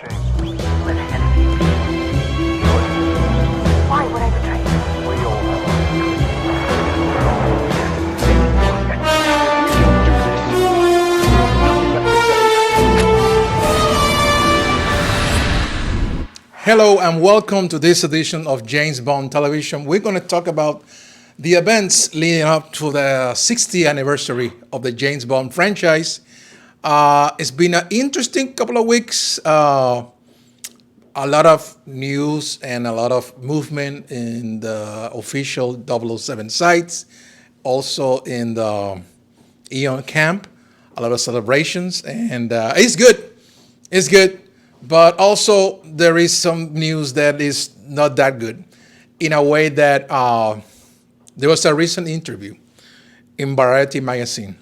James, let Hennedy be. Why would I betray you? We all Hello and welcome to this edition of James Bond Television. We're going to talk about the events leading up to the 60th anniversary of the James Bond franchise. It's been an interesting couple of weeks. A lot of news and a lot of movement in the official 007 sites, also in the Eon camp, a lot of celebrations, and it's good. It's good. But also, there is some news that is not that good, in a way that there was a recent interview in Variety magazine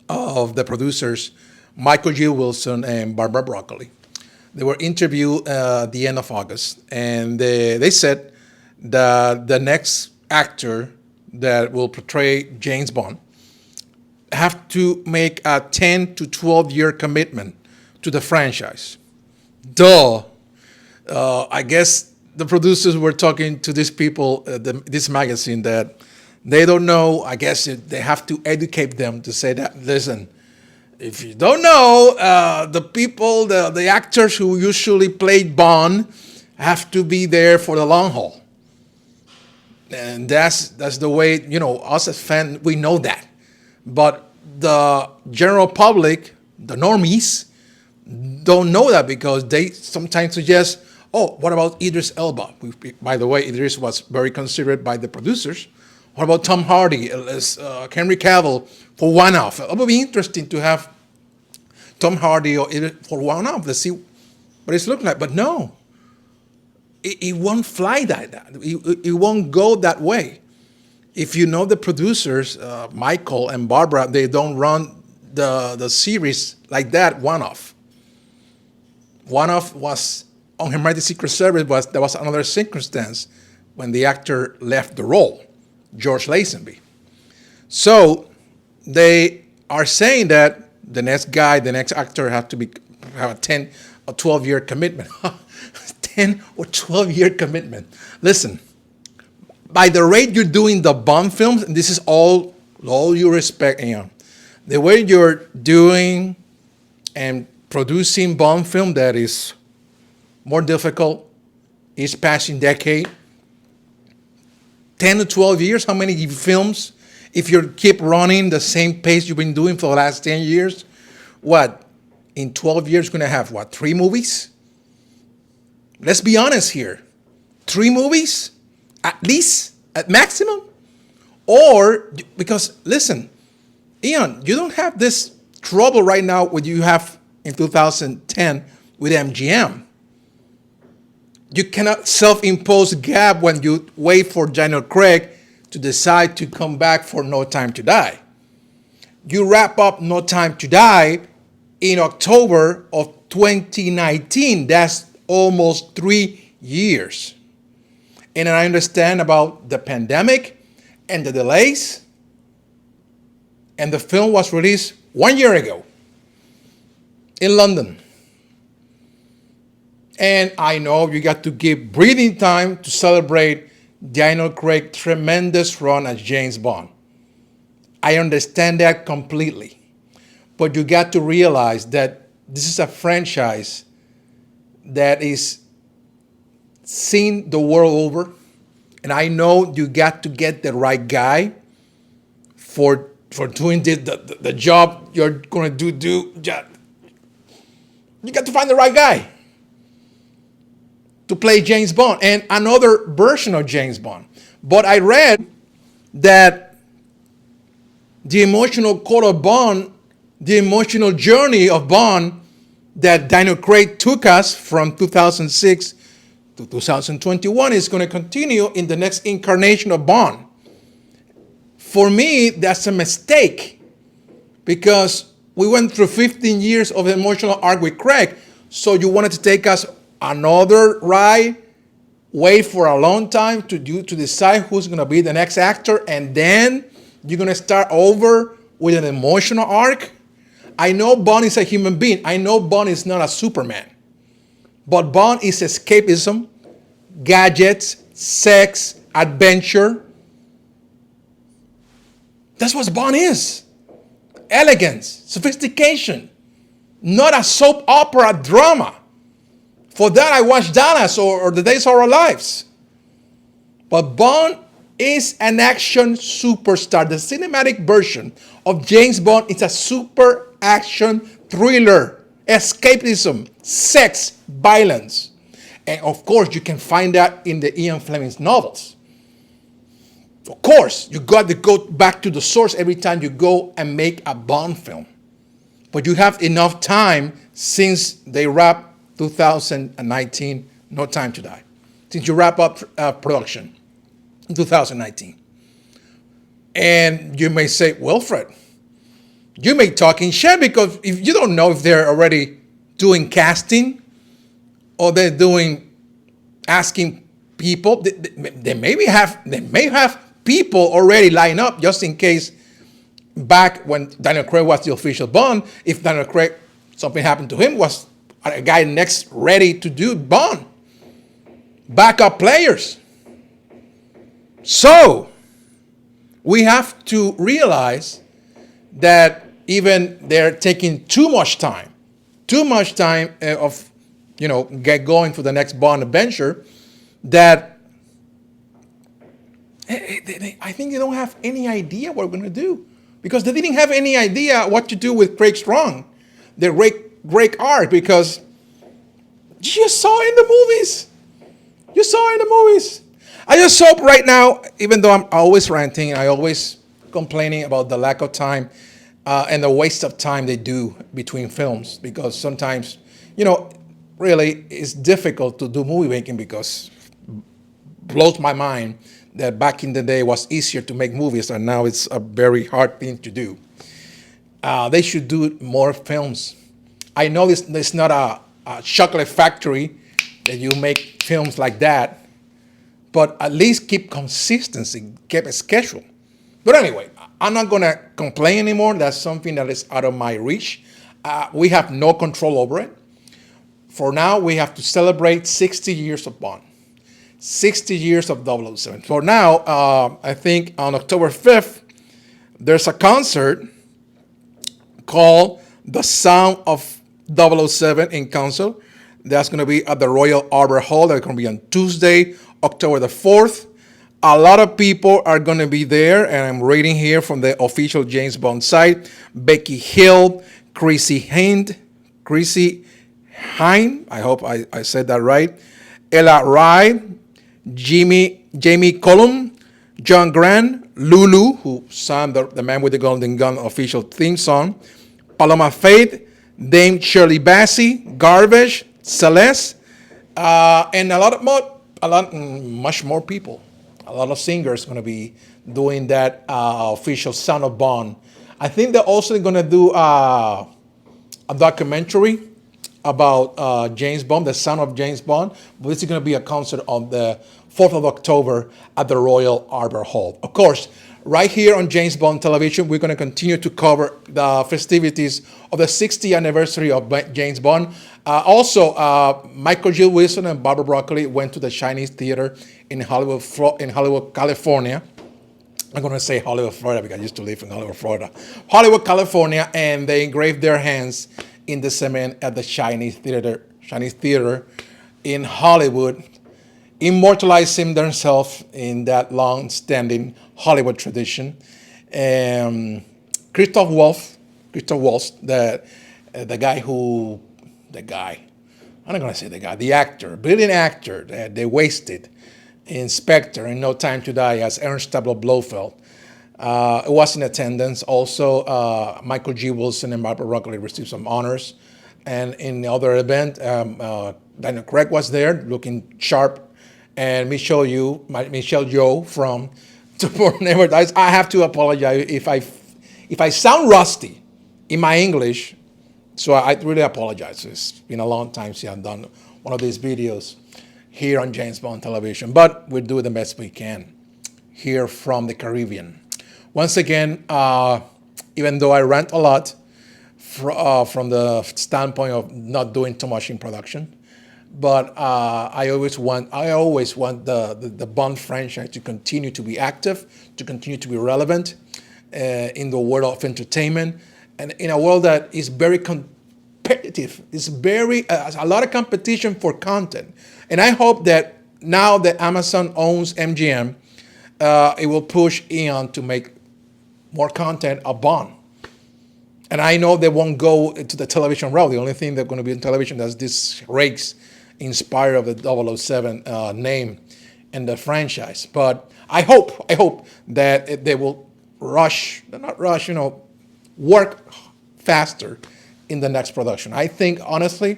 of the producers, Michael G. Wilson and Barbara Broccoli. They were interviewed at the end of August, and they said that the next actor that will portray James Bond have to make a 10 to 12 year commitment to the franchise. Duh. I guess the producers were talking to these people, this magazine, that they don't know. I guess they have to educate them to say that, listen, if you don't know, the people, the actors who usually played Bond have to be there for the long haul. And that's the way, us as fans, we know that. But the general public, the normies, don't know that because they sometimes suggest, oh, what about Idris Elba? By the way, Idris was very considered by the producers. What about Tom Hardy, Henry Cavill for one-off? It would be interesting to have Tom Hardy or Idris for one-off. Let's see what it's looking like. But no, it won't fly like that. It won't go that way. If you know the producers, Michael and Barbara, they don't run the series like that one-off. One-off was on Her Majesty's Secret Service. There was another circumstance when the actor left the role, George Lazenby. So they are saying that the next actor have a 10 or 12 year commitment. 10 or 12 year commitment. Listen, by the rate you're doing the Bond films, and this is all you respect, the way you're doing and producing Bond film, that is more difficult, each passing decade. 10 to 12 years, how many films? If you keep running the same pace you've been doing for the last 10 years, in 12 years, you're going to have, 3 movies? Let's be honest here. 3 movies? At least? At maximum? Or, because, listen, Ian, you don't have this trouble right now what you have in 2010 with MGM. You cannot self-impose a gap when you wait for Daniel Craig to decide to come back for No Time to Die. You wrap up No Time to Die in October of 2019. That's almost 3 years. And I understand about the pandemic and the delays. And the film was released 1 year ago in London. And I know you got to give breathing time to celebrate Daniel Craig's tremendous run as James Bond. I understand that completely. But you got to realize that this is a franchise that is seen the world over. And I know you got to get the right guy for doing the job you're going to do. You got to find the right guy to play James Bond and another version of James Bond. But I read that the emotional core of Bond, the emotional journey of Bond that Daniel Craig took us from 2006 to 2021 is going to continue in the next incarnation of Bond. For me, that's a mistake because we went through 15 years of emotional arc with Craig. So you wanted to take us another ride, wait for a long time to decide who's going to be the next actor, and then you're going to start over with an emotional arc? I know Bond is a human being. I know Bond is not a Superman. But Bond is escapism, gadgets, sex, adventure. That's what Bond is. Elegance, sophistication, not a soap opera drama. For that, I watched Dallas or The Days of Our Lives. But Bond is an action superstar. The cinematic version of James Bond is a super action thriller, escapism, sex, violence. And of course, you can find that in the Ian Fleming's novels. Of course, you got to go back to the source every time you go and make a Bond film. But you have enough time since they wrap 2019, No Time to Die. Since you wrap up production in 2019. And you may say, Wilfred, you may talking shit because if you don't know if they're already doing casting or they're doing asking people, they may have people already lined up just in case back when Daniel Craig was the official Bond, if Daniel Craig, something happened to him, was a guy next ready to do Bond. Backup players. So, we have to realize that even they're taking too much time of, get going for the next Bond adventure, that I think they don't have any idea what we're going to do. Because they didn't have any idea what to do with Craig Strong, the great art, because you saw it in the movies. You saw it in the movies. I just hope right now, even though I'm always ranting, I always complaining about the lack of time and the waste of time they do between films, because sometimes, really it's difficult to do movie making because it blows my mind that back in the day it was easier to make movies and now it's a very hard thing to do. They should do more films. I know there's not a chocolate factory that you make films like that, but at least keep consistency, keep a schedule. But anyway, I'm not gonna complain anymore. That's something that is out of my reach. We have no control over it. For now, we have to celebrate 60 years of Bond. 60 years of 007. For now, I think on October 5th, there's a concert called The Sound of 007 in concert. That's going to be at the Royal Albert Hall. That's going to be on Tuesday, October the 4th. A lot of people are going to be there, and I'm reading here from the official James Bond site. Becky Hill, Chrissy Hynde, I hope I said that right. Ella Rye, Jamie Cullum, John Grant, Lulu, who sang the Man with the Golden Gun official theme song, Paloma Faith, Dame Shirley Bassey, Garbage, Celeste, and much more people. A lot of singers going to be doing that official Sound of Bond. I think they're also going to do a documentary about James Bond, the Sound of James Bond. But this is going to be a concert on the 4th of October at the Royal Albert Hall. Of course, right here on James Bond Television, we're going to continue to cover the festivities of the 60th anniversary of James Bond. Also, Michael G. Wilson and Barbara Broccoli went to the Chinese Theater in Hollywood, California. I'm going to say Hollywood, Florida, because I used to live in Hollywood, Florida. Hollywood, California, and they engraved their hands in the cement at the Chinese Theater in Hollywood, immortalizing themselves in that long-standing Hollywood tradition. Christoph Waltz, the actor, brilliant actor that they wasted in Spectre and No Time to Die as Ernst Stavro Blofeld, was in attendance. Also, Michael G. Wilson and Barbara Broccoli received some honors. And in the other event, Daniel Craig was there looking sharp. And Michelle Yeoh from Tomorrow Never Dies. I have to apologize if I sound rusty in my English. So I really apologize. It's been a long time since I've done one of these videos here on James Bond Television. But we'll do the best we can here from the Caribbean. Once again, even though I rant a lot from the standpoint of not doing too much in production, but I always want the Bond franchise to continue to be active, to continue to be relevant in the world of entertainment, and in a world that is very competitive. It's very a lot of competition for content, and I hope that now that Amazon owns MGM, it will push Eon to make more content of Bond. And I know they won't go to the television route. The only thing that's going to be on television is this rakes inspired of the 007 name and the franchise. But I hope that they will work faster in the next production. I think, honestly,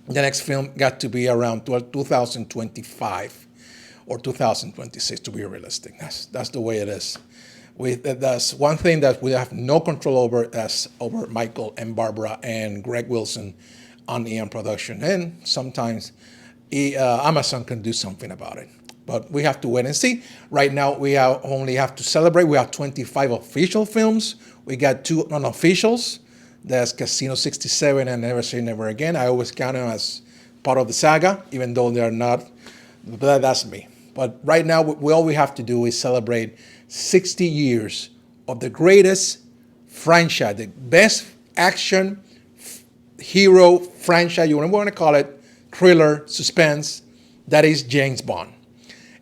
the next film got to be around 2025 or 2026, to be realistic. That's the way it is. That's one thing that we have no control over, as over Michael and Barbara and Greg Wilson on Eon Production. And sometimes Amazon can do something about it. But we have to wait and see. Right now, we only have to celebrate. We have 25 official films. We got 2 unofficials. That's Casino 67 and Never Say Never Again. I always count them as part of the saga, even though they're not. But that's me. But right now, all we have to do is celebrate 60 years of the greatest franchise, the best action hero franchise, you want to call it, thriller, suspense, that is James Bond.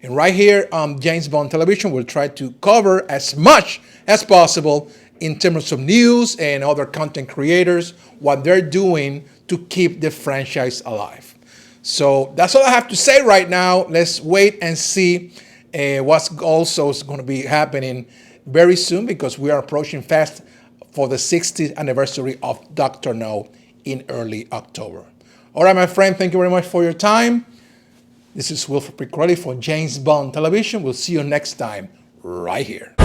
And right here on James Bond Television, we'll try to cover as much as possible in terms of news and other content creators, what they're doing to keep the franchise alive. So that's all I have to say right now. Let's wait and see what's also going to be happening very soon, because we are approaching fast for the 60th anniversary of Dr. No in early October. All right, my friend, thank you very much for your time. This is Wilfred Piccarelli for James Bond Television. We'll see you next time right here.